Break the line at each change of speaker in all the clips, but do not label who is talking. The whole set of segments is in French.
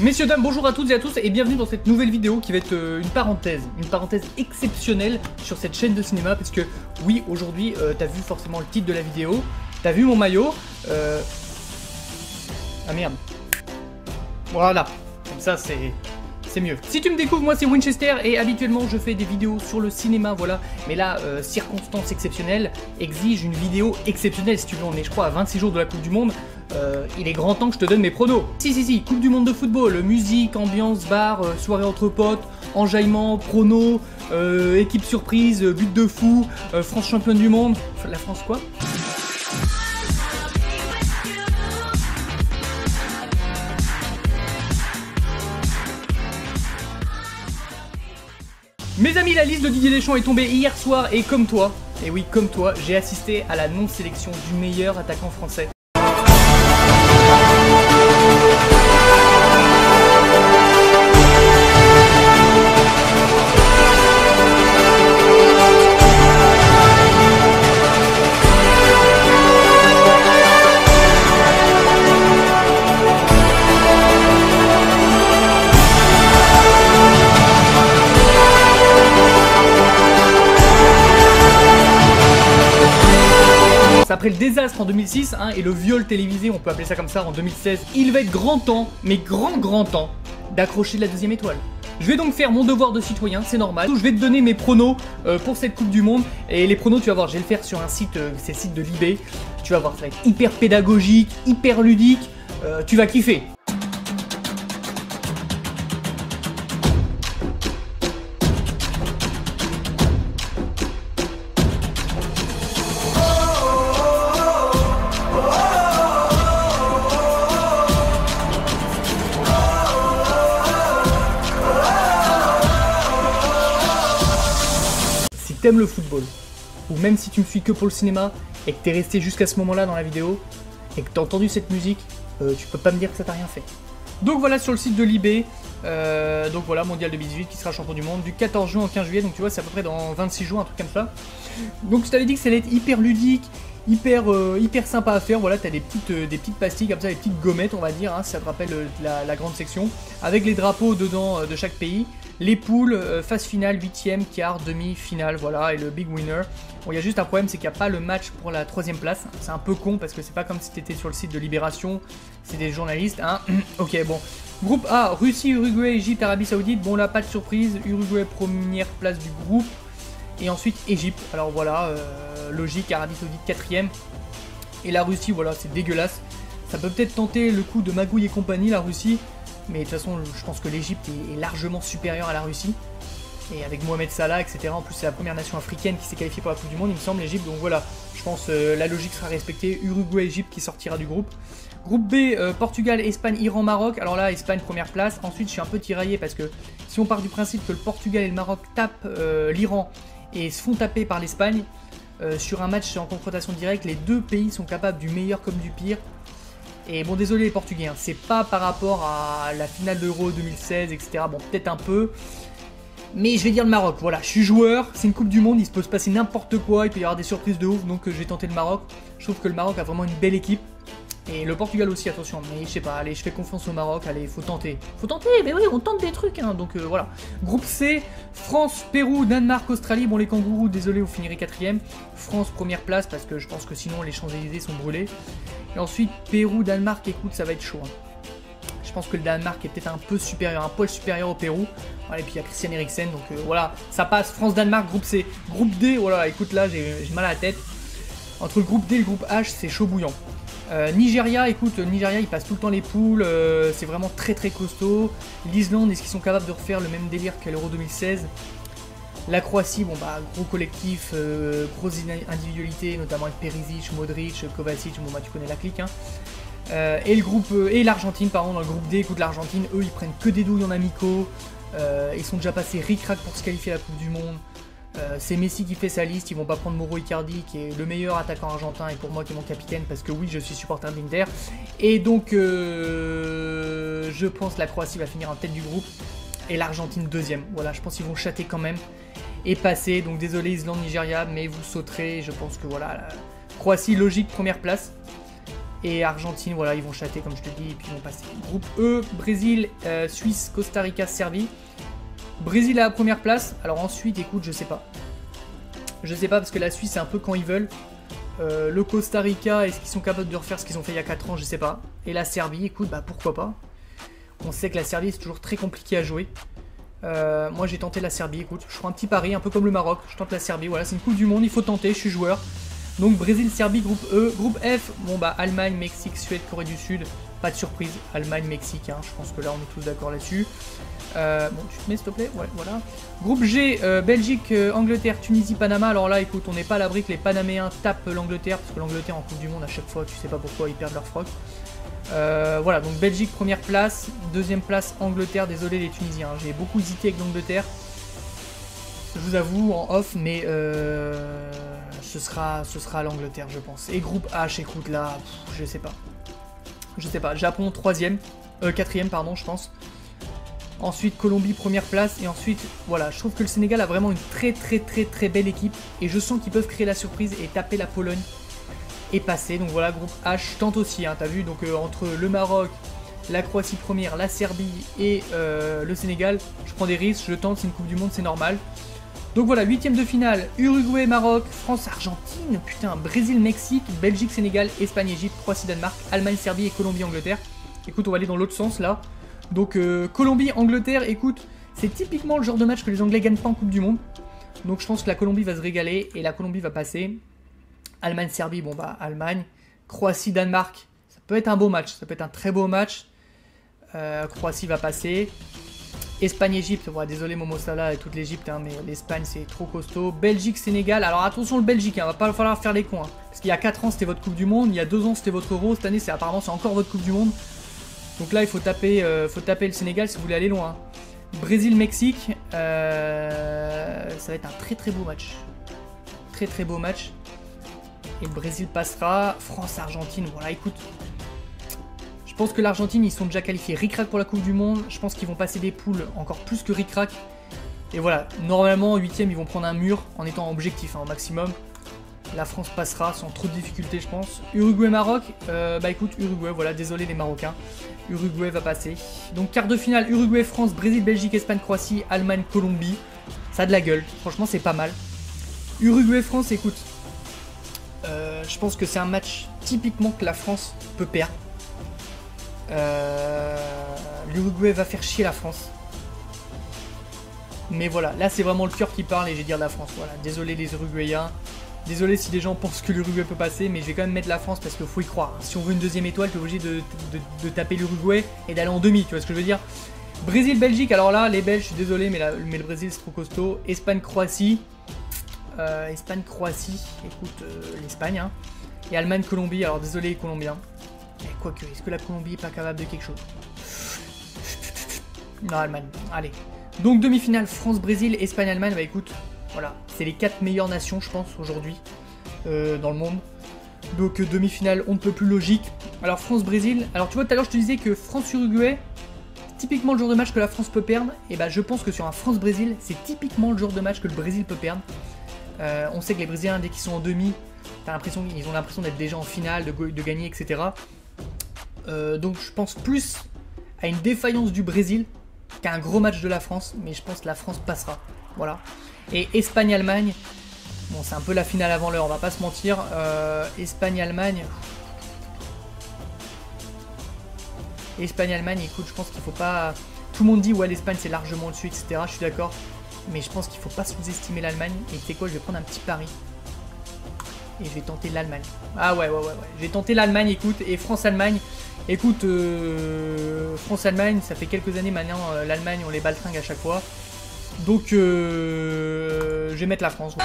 Messieurs, dames, bonjour à toutes et à tous et bienvenue dans cette nouvelle vidéo qui va être une parenthèse exceptionnelle sur cette chaîne de cinéma parce que oui, aujourd'hui, t'as vu forcément le titre de la vidéo, t'as vu mon maillot, ah merde, voilà, comme ça c'est mieux. Si tu me découvres, moi c'est Winchester et habituellement je fais des vidéos sur le cinéma, voilà. Mais là, circonstances exceptionnelles exigent une vidéo exceptionnelle. Si tu veux, on est je crois à 26 jours de la Coupe du Monde. Il est grand temps que je te donne mes pronos. Si, Coupe du Monde de football, musique, ambiance, bar, soirée entre potes, enjaillement, pronos, équipe surprise, but de fou, France championne du monde. La France quoi? Mes amis, la liste de Didier Deschamps est tombée hier soir et comme toi, et oui comme toi, j'ai assisté à la non-sélection du meilleur attaquant français. Après le désastre en 2006 et le viol télévisé, on peut appeler ça comme ça, en 2016, il va être grand temps, mais grand temps, d'accrocher la deuxième étoile. Je vais donc faire mon devoir de citoyen, c'est normal. Je vais te donner mes pronos pour cette Coupe du Monde. Et les pronos, tu vas voir, je vais le faire sur un site, c'est le site de Libé. Tu vas voir, ça va être hyper pédagogique, hyper ludique, tu vas kiffer. Si t'aimes le football, ou même si tu me suis que pour le cinéma, et que t'es resté jusqu'à ce moment-là dans la vidéo, et que t'as entendu cette musique, tu peux pas me dire que ça t'a rien fait. Donc voilà, sur le site de Libé, donc voilà, Mondial 2018 qui sera champion du monde du 14 juin au 15 juillet, donc tu vois, c'est à peu près dans 26 jours, un truc comme ça. Donc je t'avais dit que ça allait être hyper ludique, hyper sympa à faire. Voilà, t'as des petites pastilles comme ça, des petites gommettes, on va dire, ça te rappelle la grande section, avec les drapeaux dedans de chaque pays. Les poules, phase finale, 8ème, quart, demi, finale, voilà, et le big winner. Bon, il y a juste un problème, c'est qu'il n'y a pas le match pour la 3ème place. C'est un peu con parce que c'est pas comme si t'étais sur le site de Libération, c'est des journalistes, Ok, bon. Groupe A, Russie, Uruguay, Égypte, Arabie Saoudite. Bon là, pas de surprise, Uruguay première place du groupe. Et ensuite Égypte. Alors voilà, logique, Arabie Saoudite 4ème. Et la Russie, voilà, c'est dégueulasse. Ça peut peut-être tenter le coup de Magouille et compagnie, la Russie. Mais de toute façon, je pense que l'Égypte est largement supérieure à la Russie. Et avec Mohamed Salah, etc. En plus, c'est la première nation africaine qui s'est qualifiée pour la Coupe du Monde, il me semble, l'Égypte. Donc voilà, je pense la logique sera respectée. Uruguay-Égypte qui sortira du groupe. Groupe B, Portugal, Espagne, Iran, Maroc. Alors là, Espagne, première place. Ensuite, je suis un peu tiraillé parce que si on part du principe que le Portugal et le Maroc tapent l'Iran et se font taper par l'Espagne, sur un match en confrontation directe, les deux pays sont capables du meilleur comme du pire. Et bon, désolé les Portugais, c'est pas par rapport à la finale d'Euro 2016, etc. Bon, peut-être un peu. Mais je vais dire le Maroc, voilà, je suis joueur, c'est une Coupe du Monde, il se peut se passer n'importe quoi, il peut y avoir des surprises de ouf, donc je vais tenter le Maroc. Je trouve que le Maroc a vraiment une belle équipe. Et le Portugal aussi, attention, mais je sais pas, allez, je fais confiance au Maroc, allez, faut tenter. Faut tenter, mais oui, on tente des trucs, donc voilà. Groupe C, France, Pérou, Danemark, Australie. Bon, les kangourous, désolé, vous finirez 4ème. France, première place, parce que je pense que sinon les Champs-Élysées sont brûlés. Et ensuite, Pérou, Danemark, écoute, ça va être chaud. Je pense que le Danemark est peut-être un peu supérieur, un poil supérieur au Pérou. Voilà, et puis il y a Christian Eriksen, donc voilà, ça passe. France-Danemark, groupe C. Groupe D, voilà, écoute, là, j'ai mal à la tête. Entre le groupe D et le groupe H, c'est chaud bouillant. Nigeria, écoute, Nigeria, ils passent tout le temps les poules, c'est vraiment très costaud. L'Islande, est-ce qu'ils sont capables de refaire le même délire qu'à l'Euro 2016? La Croatie, bon bah gros collectif, grosse individualité, notamment avec Perisic, Modric, Kovacic, bon bah tu connais la clique. Et le groupe et l'Argentine, pardon, dans le groupe D, écoute l'Argentine, eux ils prennent que des douilles en amicaux, ils sont déjà passés ric-rac pour se qualifier à la Coupe du Monde. C'est Messi qui fait sa liste, ils vont pas prendre Mauro Icardi qui est le meilleur attaquant argentin et pour moi qui est mon capitaine parce que oui je suis supporter d'Inter. Et donc je pense que la Croatie va finir en tête du groupe et l'Argentine deuxième. Voilà, je pense qu'ils vont chatter quand même et passer. Donc désolé Islande, Nigeria, mais vous sauterez. Je pense que voilà, la Croatie logique première place. Et Argentine, voilà, ils vont chatter comme je te dis, et puis ils vont passer. Groupe E, Brésil, Suisse, Costa Rica, Serbie. Brésil à la première place. Alors ensuite, écoute, je sais pas. Je sais pas parce que la Suisse, c'est un peu quand ils veulent. Le Costa Rica, est-ce qu'ils sont capables de refaire ce qu'ils ont fait il y a 4 ans? Je sais pas. Et la Serbie, écoute, bah pourquoi pas. On sait que la Serbie, c'est toujours très compliqué à jouer. Moi, j'ai tenté la Serbie, écoute. Je ferai un petit pari, un peu comme le Maroc. Je tente la Serbie, voilà, c'est une Coupe du Monde, il faut tenter, je suis joueur. Donc Brésil, Serbie, groupe E. Groupe F, bon bah Allemagne, Mexique, Suède, Corée du Sud. Pas de surprise, Allemagne, Mexique, hein. Je pense que là, on est tous d'accord là-dessus. Bon, tu te mets s'il te plaît, ouais, voilà. Groupe G, Belgique, Angleterre, Tunisie, Panama. Alors là, écoute, on n'est pas à l'abri que les Panaméens tapent l'Angleterre, parce que l'Angleterre en Coupe du Monde, à chaque fois, tu sais pas pourquoi, ils perdent leur froc. Voilà, donc Belgique, première place. Deuxième place, Angleterre. Désolé les Tunisiens, hein. J'ai beaucoup hésité avec l'Angleterre. Je vous avoue, en off, mais ce sera l'Angleterre, je pense. Et groupe H, écoute, là, je sais pas. Je sais pas, Japon, quatrième, pardon, je pense. Ensuite, Colombie, première place. Et ensuite, voilà, je trouve que le Sénégal a vraiment une très belle équipe. Et je sens qu'ils peuvent créer la surprise et taper la Pologne et passer. Donc voilà, groupe H, je tente aussi, hein, t'as vu. Donc entre le Maroc, la Croatie première, la Serbie et le Sénégal, je prends des risques, je tente, c'est une Coupe du Monde, c'est normal. Donc voilà, 8e de finale, Uruguay, Maroc, France, Argentine, putain, Brésil, Mexique, Belgique, Sénégal, Espagne, Égypte, Croatie, Danemark, Allemagne, Serbie et Colombie, Angleterre. Écoute, on va aller dans l'autre sens là. Donc Colombie, Angleterre, écoute, c'est typiquement le genre de match que les Anglais gagnent pas en Coupe du Monde. Donc je pense que la Colombie va se régaler et la Colombie va passer. Allemagne, Serbie, bon bah Allemagne. Croatie, Danemark, ça peut être un beau match, ça peut être un très beau match. Croatie va passer. Espagne, Égypte, ouais, désolé Momo Salah et toute l'Égypte, hein, mais l'Espagne c'est trop costaud. Belgique, Sénégal, alors attention le Belgique, hein, va pas falloir faire les cons. Hein, parce qu'il y a 4 ans c'était votre Coupe du Monde, il y a 2 ans c'était votre Euro, cette année apparemment c'est encore votre Coupe du Monde. Donc là il faut taper le Sénégal si vous voulez aller loin. Brésil, Mexique, ça va être un très beau match. Très beau match. Et le Brésil passera. France, Argentine, voilà, écoute. Je pense que l'Argentine, ils sont déjà qualifiés ric-rac pour la Coupe du Monde. Je pense qu'ils vont passer des poules encore plus que ric-rac. Et voilà, normalement, 8e, ils vont prendre un mur en étant objectif, hein, au maximum. La France passera sans trop de difficultés, je pense. Uruguay-Maroc, bah écoute, Uruguay, voilà, désolé les Marocains. Uruguay va passer. Donc quart de finale, Uruguay, France, Brésil, Belgique, Espagne, Croatie, Allemagne, Colombie. Ça a de la gueule, franchement c'est pas mal. Uruguay, France, écoute. Je pense que c'est un match typiquement que la France peut perdre. L'Uruguay va faire chier la France. Mais voilà, là c'est vraiment le cœur qui parle et je vais dire la France. Voilà, désolé les Uruguayens. Désolé si les gens pensent que l'Uruguay peut passer, mais je vais quand même mettre la France parce qu'il faut y croire. Si on veut une deuxième étoile, tu es obligé de taper l'Uruguay et d'aller en demi, tu vois ce que je veux dire. Brésil, Belgique, alors là, les Belges, je suis désolé, mais le Brésil c'est trop costaud. Espagne, Croatie. Espagne, Croatie, écoute, l'Espagne. Hein. Et Allemagne, Colombie, alors désolé les Colombiens. Mais quoique, est-ce que la Colombie est pas capable de quelque chose? Non, Allemagne, allez. Donc demi-finale, France-Brésil, Espagne-Allemagne, bah écoute, voilà, c'est les 4 meilleures nations, je pense, aujourd'hui, dans le monde. Donc demi-finale, on ne peut plus logique. Alors France-Brésil, alors tu vois, tout à l'heure je te disais que France-Uruguay, typiquement le genre de match que la France peut perdre, et bah je pense que sur un France-Brésil, c'est typiquement le genre de match que le Brésil peut perdre. On sait que les Brésiliens, dès qu'ils sont en demi, ils ont l'impression d'être déjà en finale, de gagner, etc. Donc je pense plus à une défaillance du Brésil qu'à un gros match de la France, mais je pense que la France passera. Voilà. Et Espagne-Allemagne, bon c'est un peu la finale avant l'heure, on va pas se mentir. Espagne-Allemagne, écoute, je pense qu'il faut pas... Tout le monde dit ouais l'Espagne c'est largement au-dessus, etc. Je suis d'accord. Mais je pense qu'il faut pas sous-estimer l'Allemagne. Et tu sais quoi, je vais prendre un petit pari. Et je vais tenter l'Allemagne. Ah ouais. Je vais tenter l'Allemagne, écoute. Et France-Allemagne. Écoute, France-Allemagne, ça fait quelques années maintenant, l'Allemagne, on les baltringue à chaque fois. Donc, je vais mettre la France.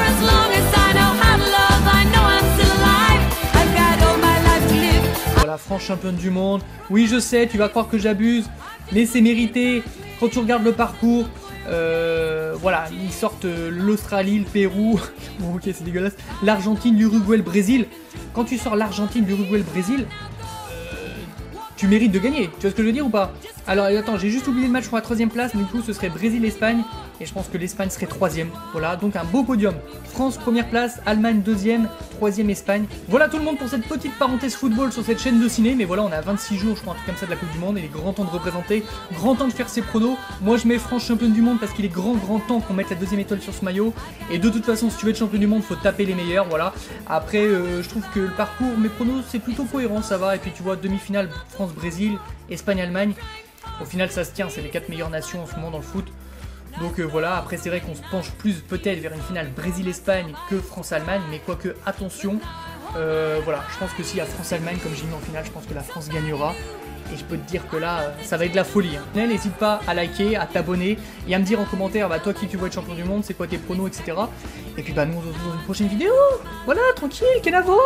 As long as I know
championne du monde. Oui, je sais, tu vas croire que j'abuse, mais c'est mérité. Quand tu regardes le parcours, voilà, ils sortent l'Australie, le Pérou, bon ok c'est dégueulasse, l'Argentine, l'Uruguay, le Brésil. Quand tu sors l'Argentine, l'Uruguay, le Brésil, tu mérites de gagner, tu vois ce que je veux dire ou pas? Alors attends, j'ai juste oublié le match pour la 3ème place, mais du coup ce serait Brésil-Espagne, et je pense que l'Espagne serait 3ème. Voilà, donc un beau podium. France 1ère place, Allemagne 2ème, 3ème Espagne. Voilà tout le monde pour cette petite parenthèse football sur cette chaîne de ciné, mais voilà, on a 26 jours, je crois, un truc comme ça de la Coupe du Monde, et il est grand temps de représenter, grand temps de faire ses pronos. Moi je mets France championne du monde parce qu'il est grand temps qu'on mette la 2ème étoile sur ce maillot, et de toute façon si tu veux être champion du monde, faut taper les meilleurs, voilà. Après, je trouve que le parcours, mes pronos, c'est plutôt cohérent, ça va, et puis tu vois, demi-finale, France-Brésil, Espagne-Allemagne. Au final ça se tient, c'est les 4 meilleures nations en ce moment dans le foot. Donc voilà, après c'est vrai qu'on se penche plus peut-être vers une finale Brésil-Espagne que France-Allemagne, mais quoique attention, voilà, je pense que s'il y a France-Allemagne comme j'ai mis en finale, je pense que la France gagnera. Et je peux te dire que là, ça va être de la folie. Hein. N'hésite pas à liker, à t'abonner et à me dire en commentaire, bah toi qui tu vois être champion du monde, c'est quoi tes pronos, etc. Et puis bah nous on se retrouve dans une prochaine vidéo. Voilà, tranquille, Kenavo.